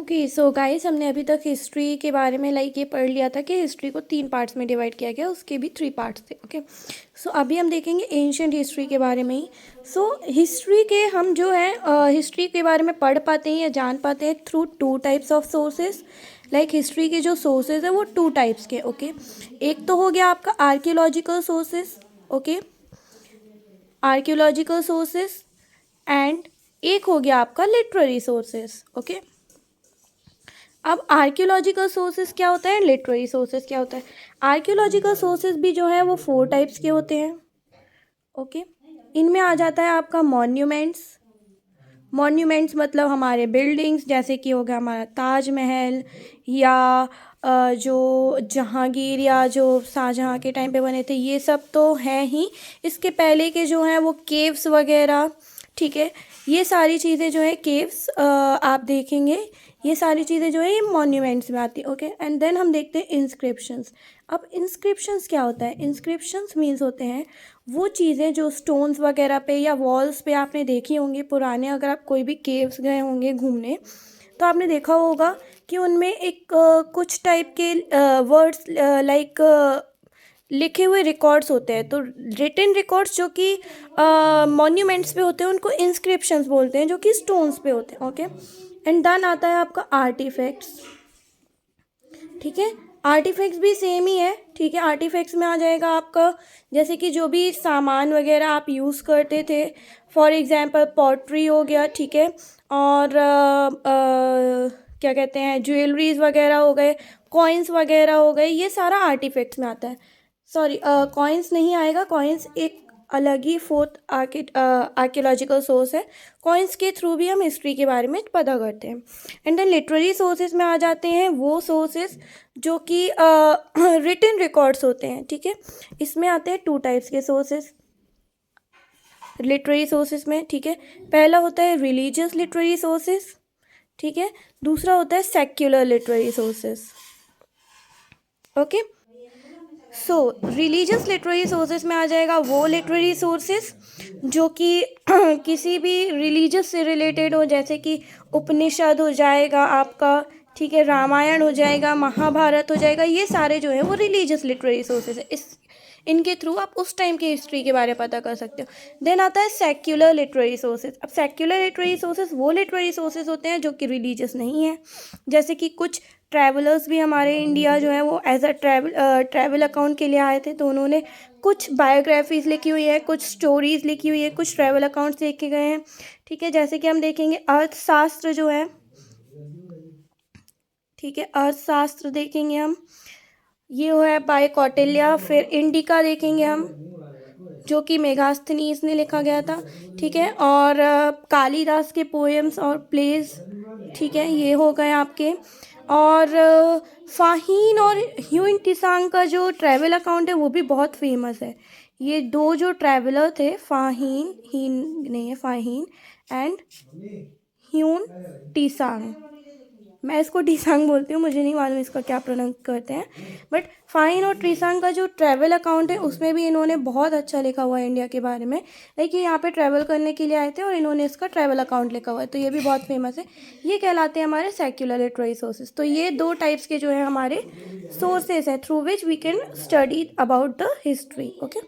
Okay so guys, हमने अभी तक हिस्ट्री के बारे में ये पढ़ लिया था कि हिस्ट्री को 3 पार्ट्स में डिवाइड किया गया, उसके भी 3 पार्ट्स थे। ओके सो अभी हम देखेंगे एंशियंट हिस्ट्री के बारे में ही। सो हिस्ट्री के हम जो है हिस्ट्री के बारे में पढ़ पाते हैं या जान पाते हैं through 2 types of sources. History के जो सोर्सेज है वो 2 टाइप्स के। ओके एक तो हो गया आपका archaeological sources. Okay archaeological sources and एक हो गया आपका लिटरेरी सोर्सेज। ओके अब आर्कियोलॉजिकल सोर्सेज क्या होता है, लिटरेरी सोर्सेज क्या होता है। आर्कियोलॉजिकल सोर्सेज भी जो है वो 4 टाइप्स के होते हैं। ओके इनमें आ जाता है आपका मॉन्यूमेंट्स। मॉन्यूमेंट्स मतलब हमारे बिल्डिंग्स, जैसे कि हो गया हमारा ताजमहल या जो जहांगीर या जो शाहजहाँ के टाइम पे बने थे, ये सब तो है ही। इसके पहले के जो हैं वो केव्स वगैरह, ठीक है, ये सारी चीज़ें जो है केव्स आप देखेंगे, ये सारी चीज़ें जो है ये मॉन्यूमेंट्स में आती है। ओके एंड देन हम देखते हैं इंस्क्रिप्शंस। अब इंस्क्रिप्शंस क्या होता है, इंस्क्रिप्शंस मीन्स होते हैं वो चीज़ें जो स्टोन्स वगैरह पे या वॉल्स पे आपने देखी होंगी पुराने, अगर आप कोई भी केव्स गए होंगे घूमने तो आपने देखा होगा कि उनमें एक कुछ टाइप के वर्ड्स लिखे हुए रिकॉर्ड्स होते हैं। तो रिटन रिकॉर्ड्स जो कि मॉन्यूमेंट्स पे होते हैं उनको इंस्क्रिप्शंस बोलते हैं, जो कि स्टोन्स पे होते हैं। ओके एंड देन आता है आपका आर्टिफैक्ट्स। ठीक है, आर्टिफैक्ट्स भी सेम ही है। ठीक है, आर्टिफैक्ट्स में आ जाएगा आपका जैसे कि जो भी सामान वगैरह आप यूज़ करते थे, फॉर एग्जांपल पॉटरी हो गया, ठीक है, और क्या कहते हैं ज्वेलरीज वगैरह हो गए, कॉइन्स वगैरह हो गए, ये सारा आर्टिफैक्ट्स में आता है। सॉरी कॉइन्स नहीं आएगा, कॉइन्स एक अलग ही फोर्थ आर्कियोलॉजिकल सोर्स है। कॉइन्स के थ्रू भी हम हिस्ट्री के बारे में पता करते हैं। एंड देन लिटरेरी सोर्सेज में आ जाते हैं वो सोर्सेज जो कि रिटन रिकॉर्ड्स होते हैं। ठीक है, इसमें आते हैं 2 टाइप्स के सोर्सेज लिटरेरी सोर्सेज में। ठीक है, पहला होता है रिलीजियस लिटरेरी सोर्सेज, ठीक है, दूसरा होता है secular literary sources. Okay so religious literary sources में आ जाएगा वो लिटरेरी सोर्सेज जो कि किसी भी रिलीजियस से रिलेटेड हो, जैसे कि उपनिषद हो जाएगा आपका, ठीक है, रामायण हो जाएगा, महाभारत हो जाएगा, ये सारे जो है वो रिलीजियस लिटरेरी सोर्सेज है। इनके थ्रू आप उस टाइम की हिस्ट्री के बारे में पता कर सकते हो। देन आता है सेक्युलर लिटरेरी सोर्सेज। अब सेक्युलर लिटरेरी सोर्सेज वो लिटरेरी सोर्सेज होते हैं जो कि रिलीजियस नहीं है, जैसे कि कुछ ट्रैवलर्स भी हमारे इंडिया जो है वो एज अ ट्रैवल अकाउंट के लिए आए थे, तो उन्होंने कुछ बायोग्राफीज लिखी हुई है, कुछ स्टोरीज लिखी हुई है, कुछ ट्रैवल अकाउंट्स लिखे गए हैं। ठीक है, जैसे कि हम देखेंगे अर्थशास्त्र जो है, ठीक है, अर्थशास्त्र देखेंगे हम, ये है बाय कौटिल्य। फिर इंडिका देखेंगे हम जो कि मेगास्थनीज ने लिखा गया था। ठीक है, और कालिदास के पोएम्स और प्लेज, ठीक है, ये हो गए आपके। और फाहीन और ह्यून तिसांग का जो ट्रैवल अकाउंट है वो भी बहुत फेमस है। ये दो जो ट्रैवलर थे, फाहीन हीन नहीं है, फाहीन एंड ह्यून टीसांग, मैं इसको टीसांग बोलती हूँ, मुझे नहीं मालूम इसका क्या प्रोनाउंस करते हैं, बट फाइन और टीसांग का जो ट्रैवल अकाउंट है उसमें भी इन्होंने बहुत अच्छा लिखा हुआ है इंडिया के बारे में। ये यहाँ पे ट्रैवल करने के लिए आए थे और इन्होंने इसका ट्रैवल अकाउंट लिखा हुआ है, तो ये भी बहुत फेमस है। ये कहलाते हैं हमारे सेक्युलर लिटरेरी सोर्सेज। तो ये 2 टाइप्स के जो है हमारे सोर्सेज हैं through which we can study about the history. Okay.